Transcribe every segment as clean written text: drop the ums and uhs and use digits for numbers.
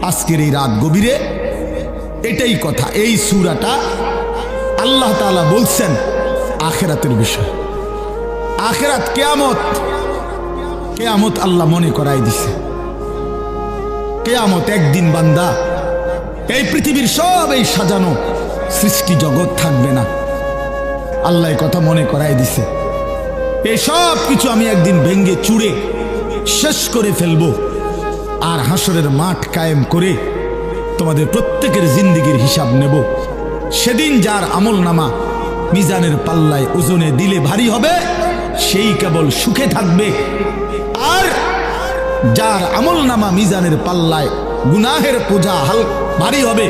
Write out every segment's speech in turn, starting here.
আজকের এই রাত গভীরে এটাই কথা। এই সূরাটা আল্লাহ তাআলা বলছেন আখিরাতের বিষয়। আখিরাত কিয়ামত, কিয়ামত আল্লাহ মনে করাই দিছে। কিয়ামত একদিন বান্দা, এই পৃথিবীর সব এই সাজানো সৃষ্টি জগৎ থাকবে না। আল্লাহ কথা মনে করাই দিছে, এই সব কিছু আমি একদিন ভেঙ্গে চুড়ে শেষ করে ফেলবো, আর হাসরের মাঠ কায়েম করে তোমাদের প্রত্যেকের জিন্দেগির হিসাব নেব। সেদিন যার আমল নামা মিজানের পাল্লায় ওজনে দিলে ভারী হবে, সেই কেবল সুখে থাকবে। আর যার আমল নামা মিজানের পাল্লায় গুনাহের বোঝা ভারী হবে,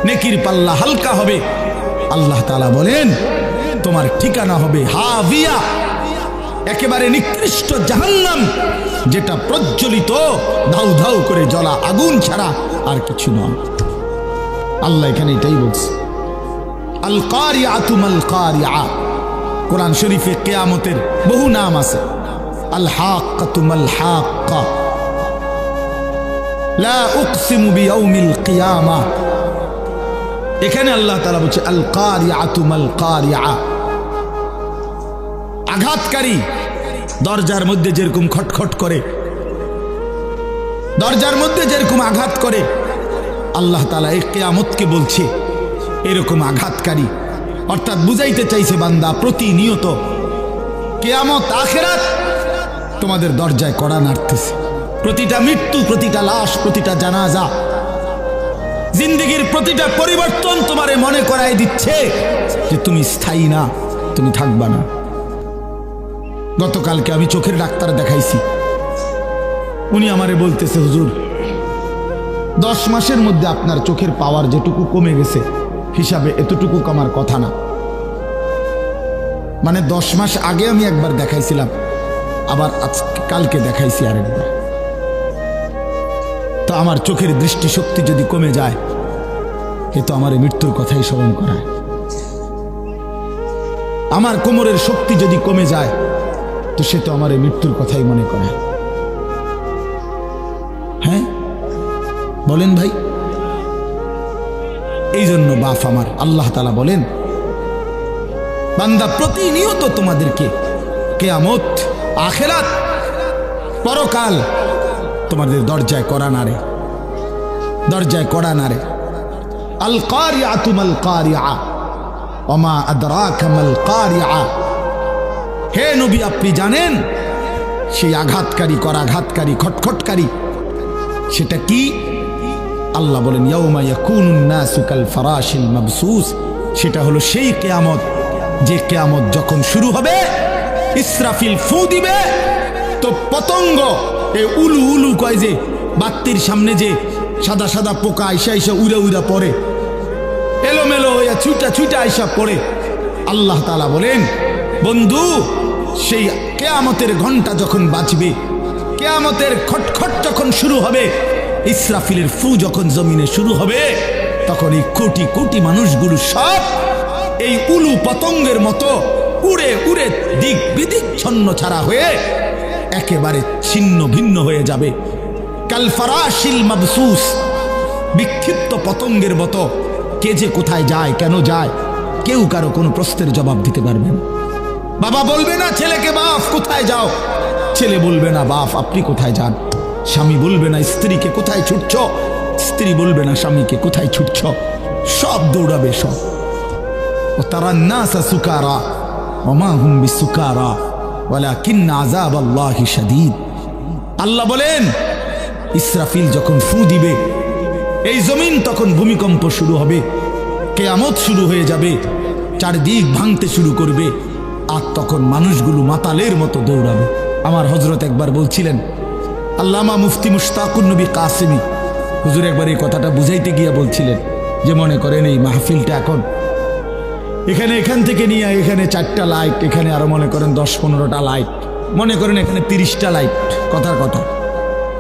নেকির পাল্লা হালকা হবে, আল্লাহ তাআলা বলেন তোমার ঠিকানা হবে হাভিয়া, একেবারে নিকৃষ্ট জাহান্নাম, যেটা প্রজ্বলিত ধাউ ধাউ করে জ্বলা আগুন ছাড়া আর কিছু নয়। আল্লাহ এখানে এটাই বলছে। আল কারিআতু মাল কারিআ, কোরআন শরীফে কিয়ামতের বহু নাম আছে। আল হাক্কাতু মাল হাক্কা, লা উকসিমু বিয়াউমিল কিয়ামা। এখানে আল্লাহ তাআলা বলছে আল কারিআতু মাল কারিআ, আঘাতকারী। দরজার মধ্যে যেরকম খটখট করে, দরজার মধ্যে যেরকম আঘাত করে, আল্লাহ তাআলা এই কিয়ামতকে বলছে এরকম আঘাতকারী। অর্থাৎ বুঝাইতে চাইছে বান্দা প্রতিনিয়ত কিয়ামত আখিরাত তোমাদের দরজায় কড়া নাড়তেছে। প্রতিটা মৃত্যু, প্রতিটা লাশ, প্রতিটা জানাজা, জিন্দেগির প্রতিটা পরিবর্তন তোমারে মনে করাই দিচ্ছে যে তুমি স্থায়ী না, তুমি থাকবা না। গতকালকে আমি চোখের ডাক্তার দেখাইছি, উনি আমারে বলতেছে হুজুর 10 মাসের মধ্যে আপনার চোখের পাওয়ার যেটুকু কমে গেছে হিসাবে এতটুকু কমার কথা না। মানে 10 মাস আগে আমি একবার দেখাইছিলাম, আবার কালকে দেখাইছি আরেকবার। তো আমার চোখের দৃষ্টিশক্তি যদি কমে যায়, এ তো আমার মৃত্যুর কথাই স্মরণ করায়। আমার কোমরের শক্তি যদি কমে যায়, তো সে তো আমার মৃত্যুর কথাই মনে করায়। হ্যাঁ বলেন ভাই। এই জন্য বাপ আমার, আল্লাহ তাআলা বলেন বান্দা প্রতিনিয়ত তোমাদেরকে কিয়ামত, আখিরাত, পরকাল তোমাদের দরজায় কড়া নাড়ে, দরজায় কড়া নাড়ে। আল কারিআতু মাল কারিআ ওমা আদরাকা মাল কারিআ। হে নবী আপনি জানেন সেই আঘাতকারী, করাঘাতকারী, খটখটকারী সেটা কি? আল্লাহ বলেন ইয়াউমা ইয়াকুনুন নাসু কাল ফারাশিল মাবসুস। সেটা হলো সেই কিয়ামত, যে কিয়ামত যখন শুরু হবে, ইসরাফিল ফু দিবে, তো পতঙ্গ এই উলু উলু কয় যে বাত্তির সামনে যে সাদা সাদা পোকা আইসা আইসা উড়া উড়া পড়ে, এলোমেলো হইয়া ছুটা ছুটা আইসা পড়ে। আল্লাহ তাআলা বলেন বন্ধু সেই কিয়ামতের ঘন্টা যখন বাজবে, কিয়ামতের খটখট যখন শুরু হবে, ইসরাফিলের ফু যখন জমিনে শুরু হবে, তখন এই কোটি কোটি মানুষগুলো সব এই উলু পতঙ্গের মতো উড়ে উড়ে দিক বিদিক ছন্ন ছাড়া হয়ে একেবারে ছিন্ন ভিন্ন হয়ে যাবে। কাল ফারাশিল মাবসুস, বিক্ষিপ্ত পতঙ্গের মতো। কে যে কোথায় যায়, কেন যায়, কেউ কারো কোনো প্রশ্নের জবাব দিতে পারবে না। বাবা বলবে না ছেলেকে বাপ কোথায় যাও, ছেলে বলবে না বাপ আপনি কোথায় যান, স্বামী বলবে না স্ত্রীকে কোথায় ছুটছ, স্ত্রী বলবে না স্বামীকে কোথায় ছুটছ, সব দৌড়াবে সব। ও তারান নাসা সুকারা ওয়া মা হুম বিসুকারা ওয়ালাকিন্না আযাবাল্লাহি শাদীদ। আল্লাহ বলেন ইসরাফিল যখন ফু দিবে, এই জমিন তখন ভূমিকম্প শুরু হবে, কিয়ামত শুরু হয়ে যাবে, চারদিক ভাঙতে শুরু করবে, আর তখন মানুষগুলো মাতালের মতো দৌড়াবে। আমার হযরত একবার বলছিলেন, আল্লামা মুফতি মুশতাকুন নবী কাসেমি হুজুর একবার এই কথাটা বুঝাইতে গিয়া বলছিলেন যে মনে করেন এই মাহফিলটা এখন এখান থেকে নিয়ে এখানে 4টা লাইট, এখানে আরো মনে করেন 10-15টা লাইট, মনে করেন এখানে 30টা লাইট, কথার কথা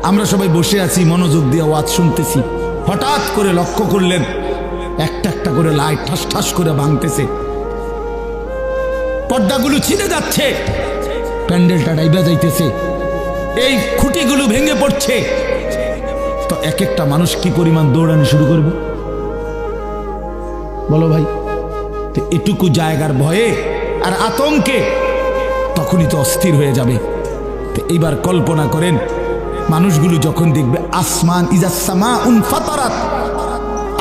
আমরা সবাই বসে আছি মনোযোগ দিয়ে ওয়াজ শুনতেছি। হঠাৎ করে লক্ষ্য করলেন একটা একটা করে লাইট ঠাস ঠাস করে ভাঙতেছে, পর্দাগুলো ছিঁড়ে যাচ্ছে, প্যান্ডেলটা ডাইবা যাইতেছে, এই খুঁটিগুলো ভেঙে পড়ছে। তো এক একটা মানুষ কি পরিমাণ দৌড়ানো শুরু করবে বলো ভাই? তো এটুকু জায়গার ভয়ে আর আতঙ্কে তখনই তো অস্থির হয়ে যাবে। তো এইবার কল্পনা করেন মানুষগুলো যখন দেখবে আসমান ইজাস সামাউন ফাতারাত,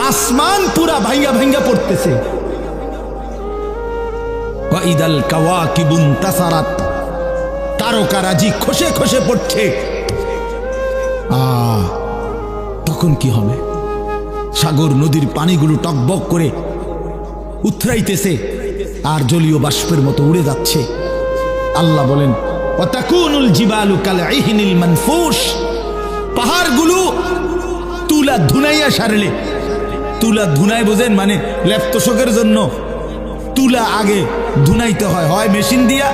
আসমান পুরা ভাঙ্গা ভাঙ্গা পড়তেছে, ওয়া ইদাল কাওয়াকিবুন তাসারাত, তারকারাজি খসে খসে পড়ছে, তখন কি হবে? সাগর নদীর পানিগুলো টকবক করে উথরাইতেছে আর জলীয় বাষ্পের মতো উড়ে যাচ্ছে। আল্লাহ বলেন ওয়াতাকুনুল জিবালু কালঈহিনিল মানফুশ, পাহাড়গুলো তুলা ধুনাইয়া সারলে, তুলা ধুনাই বোঝেন মানে লেপ্তশোকের জন্য তুলা আগে ধুনাইতে হয়, হয় মেশিন দিয়া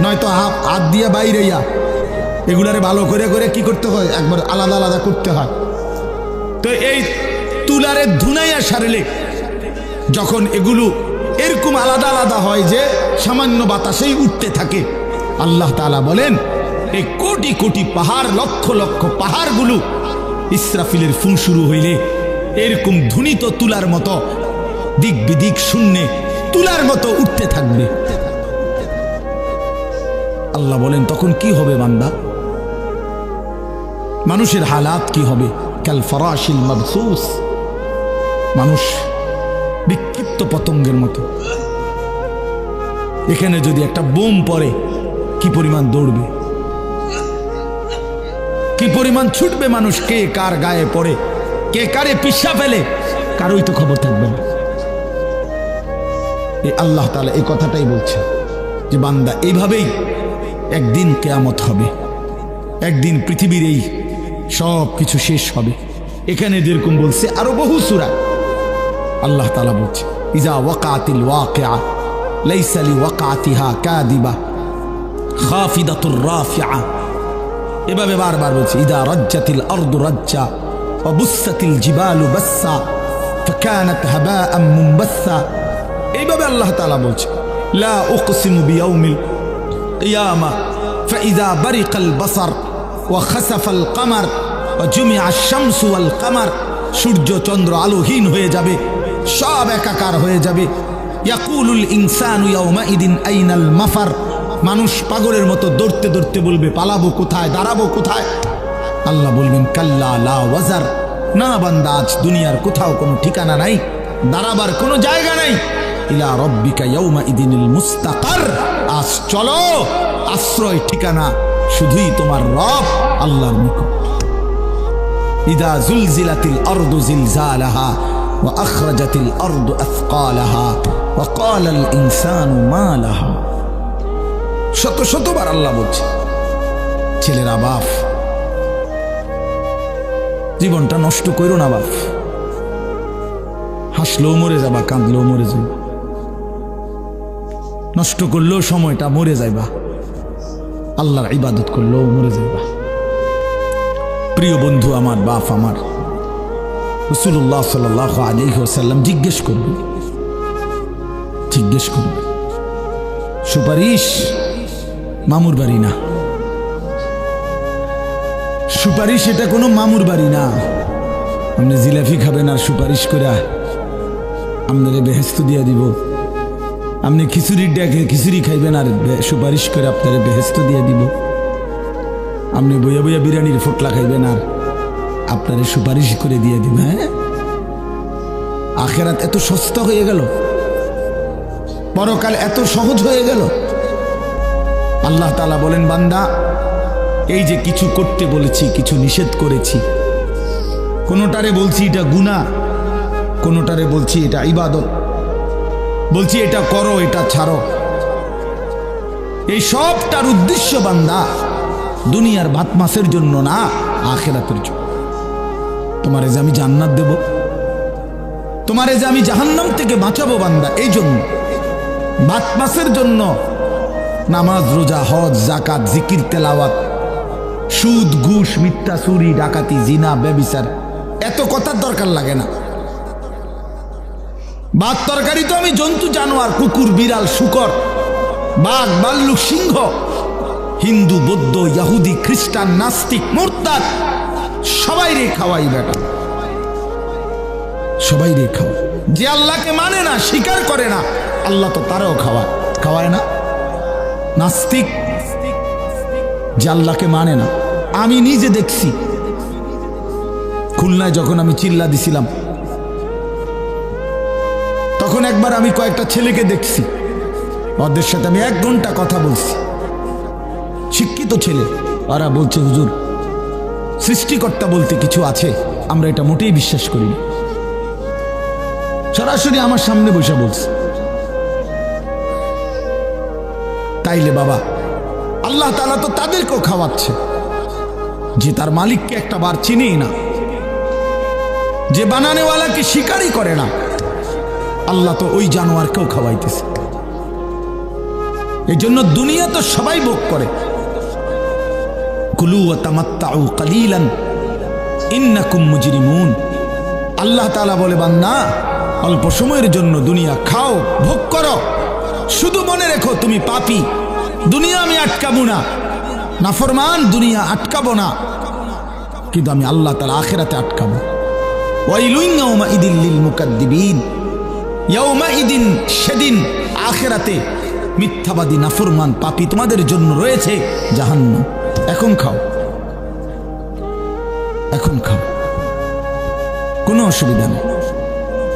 নয়তো হাত দিয়া বাইরেইয়া, এগুলারে ভালো করে করে কি করতে হয় একবার আলাদা আলাদা করতে হয়। তো এই তুলারে ধুনাইয়া সারলে যখন এগুলো এরকম আলাদা আলাদা হয় যে সামান্য বাতাসেই উঠতে থাকে, আল্লাহ তাআলা বলেন এই কোটি কোটি পাহাড়, লক্ষ লক্ষ পাহাড়গুলো ইসরাফিলের ফুঁ শুরু হইলে এরকম ধুনিত তুলার মতো দিক বিদিক শূন্যে তুলার মতো উঠতে থাকবে। আল্লাহ বলেন তখন কি হবে বান্দা? মানুষের হালাত কি হবে? কাল ফরাশিল মাবসুস, মানুষ বিক্ষিপ্ত পতঙ্গের মতো। এখানে যদি একটা বোম পড়ে কি পরিমাণ দৌড়বে, কি পরিমাণ ছুটবে মানুষ, কে কার গায়ে পড়ে, কে কারে পিষা ফেলে, কারোই তো খবর থাকবে না। এই আল্লাহ তাআলা এই কথাটাই বলছে যে বান্দা এইভাবেই একদিন কিয়ামত হবে, একদিন পৃথিবীর এই সব কিছু শেষ হবে। এখানে যেরকম বলছে আরো বহু সূরা আল্লাহ তাআলা বলছে ইজা ওয়াকাতিল ওয়াকিআ লাইসা লিওয়াকাতিহা কাযিবা খাফিদাতুর রাফিআ, এভাবে বারবার বলছে ইদা রাজ্জাতিল আরদু রাজ্জা ওয়া বুসসাতিল জিবালু বাসসা ফাকানাত হাবাআন মুনবাসসা। এইভাবে আল্লাহ তাআলা বলছে লা উকসিমু বিয়াউমিল কিয়ামা ফাইযা বারিকাল বাসার ওয়া খাসাফাল কামার ওয়া জুমিআশ শামসু ওয়াল কামার, সূর্য চন্দ্র আলোহীন হয়ে যাবে, সব একাকার হয়ে যাবে। ইয়াকুলুল ইনসানু ইয়াউমাইদিন আইনাল মাফার, মানুষ পাগলের মতো দৌড়তে দৌড়তে বলবে পালাবো কোথায়, দাঁড়াবো কোথায়? আল্লাহ বলবেন কাল্লা লা ওয়াজার, না বান্দা আজ দুনিয়ার কোথাও কোনো ঠিকানা নাই, দাঁড়াবার কোনো জায়গা নাই। ইলা রব্বিকা ইয়াউমাইদিনিল মুস্তাকার, আজ চলো আশ্রয় ঠিকানা শুধুই তোমার রব আল্লাহর নিকট। ইদা জুলজিলাতিল আরদু জিলজালাহা ওয়া আখরাজাতিল আরদু আথকালাহা ওয়া ক্বালাল ইনসানু মা লাহা। শত শতবার আল্লাহ বলছে ছেলেরা বাপ, জীবনটা নষ্ট করো না বাপ, হাসলেও মরে যাবা, কাঁদলেও মরে যাবা, নষ্ট করলেও সময়টা মরে যাইবা, আল্লাহর ইবাদত করলেও মরে যাইবা। প্রিয় বন্ধু আমার, বাপ আমার, রাসূলুল্লাহ সাল্লাল্লাহু আলাইহি ওয়াসাল্লাম জিজ্ঞেস করবে, সুপারিশ মামুর বাড়ি না, সুপারিশ এটা কোনো মামুর বাড়ি না। আপনি জিলাপি খাবেন আর সুপারিশ করে আপনারে বেহেশত দিয়া দিব, আপনি খিচুড়ির ডাকে খিচুড়ি খাইবেন আর সুপারিশ করে আপনারে বেহেশত দিয়া দিব, আপনি বইয়া বইয়া বিরিয়ানির ফোটলা খাইবেন আর আপনারে সুপারিশ করে দিয়ে দিব। হ্যাঁ, আখিরাত এত সস্তা হয়ে গেল, পরকাল এত সহজ হয়ে গেল। আল্লাহ তাআলা বলেন বান্দা এই যে কিছু করতে বলেছি, কিছু নিষেধ করেছি, কোনোটারে বলছি এটা গুনাহ, কোনোটারে বলছি এটা ইবাদত, বলছি এটা করো এটা ছাড়ো, এই সবটার উদ্দেশ্য বান্দা দুনিয়ার ভাত মাছের জন্য না, আখিরাতের জন্য। তোমারে যে আমি জান্নাত দেব, তোমারে যে আমি জাহান্নাম থেকে বাঁচাবো বান্দা, এই জন্য ভাত মাছের জন্য নামাজ রোজা হজ যাকাত জিকির তেলাওয়াত, সুদ ঘুষ মিথ্যা চুরি ডাকাতি জিনা ব্যভিচার, এত কথার দরকার লাগে না। ভাত তরকারি তো আমি জন্তু জানোয়ার, কুকুর বিড়াল শুকর বাঘ ভাল্লুক সিংহ, হিন্দু বৌদ্ধ ইহুদি খ্রিস্টান নাস্তিক মুরতাদ সবাই রে খাওয়াই বেটা, সবাই রে খাওয়া। যে আল্লাহকে মানে না, স্বীকার করে না, আল্লাহ তো তারাও খাওয়ায়, খাওয়ায় না? নাস্তিক যে আল্লাহকে মানে না, আমি নিজে দেখছি খুলনায় যখন আমি চিল্লা দিছিলাম, তখন একবার আমি কয়েকটা ছেলেকে দেখছি, ওদের সাথে আমি 1 ঘন্টা কথা বলছি, শিক্ষিত ছেলে। ওরা বলছে, হুজুর সৃষ্টিকর্তা বলতে কিছু আছে, আমরা এটা মোটেই বিশ্বাস করি না। সরাসরি আমার সামনে বসে বলছে। তাইলে বাবা, আল্লাহ তাআলা তো তাদেরকেও খাওয়াচ্ছে যে তার মালিককে একটা বার চিনেই না, যে বানানেওয়ালাকে স্বীকারই করে না। আল্লাহ তো ওই জানোয়ারকেও খাওয়াইতেছে। এই জন্য দুনিয়া তো সবাই ভোগ করে। কুলু ওয়া তামাত্তাউ কালিলান ইন্নাকুম মুজরিমুন। আল্লাহ তাআলা বলে, বান্দা অল্প সময়ের জন্য দুনিয়া খাও, ভোগ করো, শুধু মনে রেখো তুমি পাপী। দুনিয়া আমি আটকাবো না, নাফরমান দুনিয়া আটকাবো না, কিন্তু আমি আল্লাহ তাআলা আখিরাতে আটকাবো। ওয়াইলুন ইয়াউমাইদিন লিল মুকাদ্দিবিন। ইয়াউমাইদিন, সেদিন আখিরাতে মিথ্যাবাদী নাফরমান পাপী তোমাদের জন্য রয়েছে জাহান্নাম। এখন খাও, এখন খাও, কোনো অসুবিধা নেই।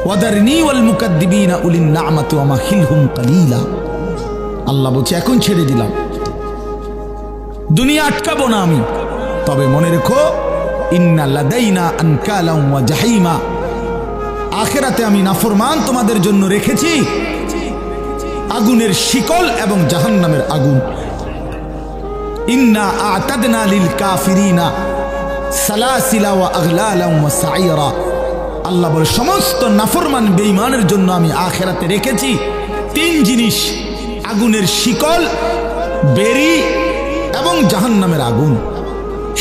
ওয়াদারনি ওয়াল মুকাদ্দিবিনা উলিন নি'মাতি ওয়া মাহিলহুম কালিলা। আল্লাহ বলছে, এখন ছেড়ে দিলাম, দুনিয়া আটকাবো না আমি, তবে মনে রেখো ইন্না লাদাইনা আনকালাম ওয়া জাহিমা। আখিরাতে আমি নাফরমান তোমাদের জন্য রেখেছি আগুনের শিকল এবং জাহান্নামের আগুন। ইন্না আ'তাদনা লিল কাফিরিনা সালাসিলা ওয়া আগলালাম ওয়া সাইরা। আল্লাহ বলে, সমস্ত নাফরমান বেঈমানের জন্য আমি আখিরাতে রেখেছি 3 জিনিস: আগুনের শিকল, বেরি এবং জাহান্নামের আগুন।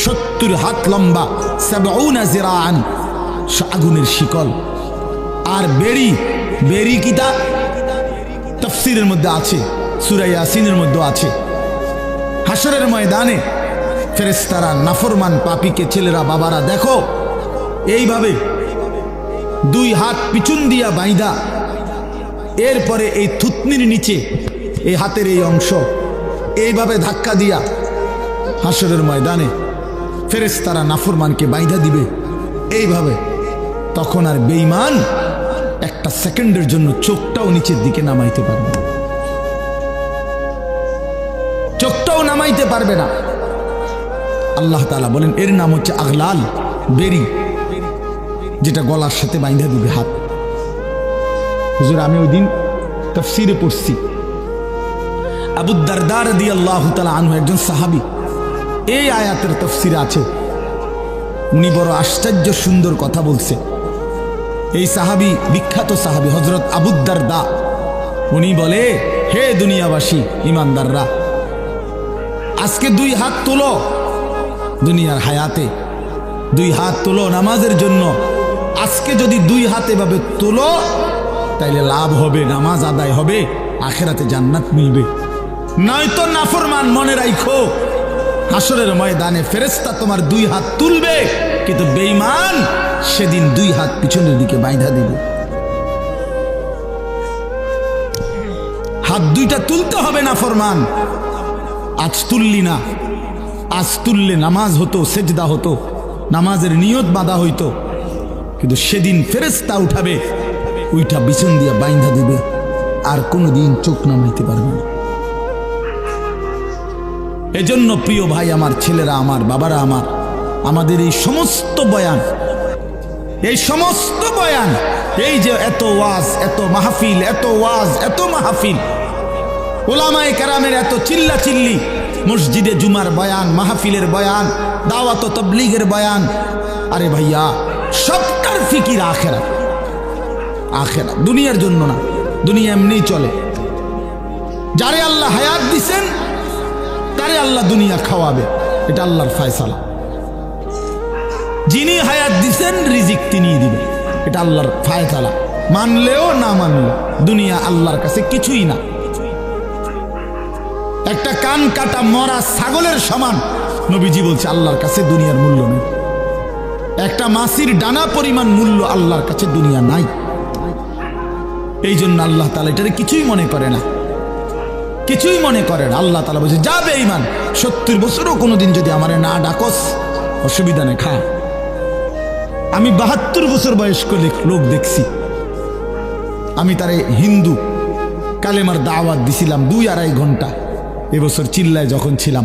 70 হাত লম্বা, 70 জিরাআন আগুনের শিকল। আর বেরি, বেরি কিতা তাফসীরের মধ্যে আছে, সূরা ইয়াসিনের মধ্যে আছে। হাসরের ময়দানে ফেরেশতারা নাফরমান পাপীকে, ছেলেরা বাবারা দেখো, এইভাবে 2 হাত পিছন দিয়া বাইদা, এরপরে এই থুতনির নিচে এই হাতের এই অংশ এইভাবে ধাক্কা দিয়া হাসরের ময়দানে ফেরেশতারা নাফরমানকে বাইধা দিবে এইভাবে। তখন আর বেঈমান একটা সেকেন্ডের জন্য চোখটাও নিচের দিকে নামাইতে পারবে না, চোখটাও নামাইতে পারবে না। আল্লাহ তাআলা বলেন, এর নাম হচ্ছে আগলাল, বেরি, যেটা গলার সাথে বাইন্ধা দিবে হাত। হুজুর, আমি ওই দিন তাফসীরে পড়ছি, আবু দারদা রাদিয়াল্লাহু তাআলা আনহু একজন সাহাবী, এই আয়াতের তাফসীরে আছে। উনি বড় আশ্চর্য সুন্দর কথা বলছে। এই সাহাবী, বিখ্যাত সাহাবী হযরত আবু দারদা, উনি বলে, হে দুনিয়াবাসী, ইমানদাররা, আজকে 2 হাত তোলো, দুনিয়ার হায়াতে 2 হাত তোলো নামাজের জন্য। আজকে যদি 2 হাত এভাবে তোলো, তাইলে লাভ হবে, নামাজ আদায় হবে, আখিরাতে জান্নাত মিলবে। নয়তো নাফরমান, মনে রাখো, হাসরের ময়দানে ফেরেশতা তোমার 2 হাত তুলবে, কিন্তু বেঈমান সেদিন 2 হাত পিছনের দিকে বাইধা দিবে। হাত 2টা তুলতে হবে নাফরমান। আজ তুললি না, আজ তুললে নামাজ হতো, সেজদা হতো, নামাজের নিয়ত বাঁধা হইতো, কিন্তু সেদিন ফেরেশতা উঠাবে, ওইটা পিছন দিয়া বাইন্ধা দিবে, আর কোনোদিন চোখ নামাইতে পারবে না। এজন্য প্রিয় ভাই আমার, ছেলেরা আমার, বাবারা আমার, আমাদের এই সমস্ত বয়ান, এই সমস্ত বয়ান, এই যে এত ওয়াজ, এত মাহফিল, এত ওয়াজ, এত মাহফিল, উলামায়ে কেরামের এত চিল্লা চিল্লি, মসজিদে জুমার বয়ান, মাহফিলের বয়ান, দাওয়াত ও তাবলীগের বয়ান, আরে ভাইয়া সবটার ফিকির আখিরাত। আখিরাত দুনিয়ার জন্য না, দুনিয়া এমনিই চলে। যারে আল্লাহ হায়াত দিছেন তারে আল্লাহ দুনিয়া খাওয়াবে, এটা আল্লাহর ফয়সালা। যিনি হায়াত দিছেন রিজিক তিনিই দিবেন, এটা আল্লাহর ফয়সালা। মানলেও না মানলেও দুনিয়া আল্লাহর কাছে কিছুই না। একটা কান কাটা মরা ছাগলের সমান। নবীজি বলছে, আল্লাহর কাছে দুনিয়ার মূল্য নেই। একটা মাছির ডানা পরিমাণ মূল্য আল্লাহর কাছে দুনিয়া নাই। এই জন্য আল্লাহ তাআলা এটারে কিছুই মনে করে না, কিছুই মনে করে না। আল্লাহ তাআলা বলছে, যা বেঈমান, 70 বছরও কোনোদিন যদি আমারে না ডাকস, অসুবিধা নেই, খা। আমি 72 বছর বয়স্ক লোক দেখছি, আমি তারে হিন্দু কালেমার দাওয়াত দিছিলাম 2-2.5 ঘন্টা। এবছর চিল্লায় যখন ছিলাম,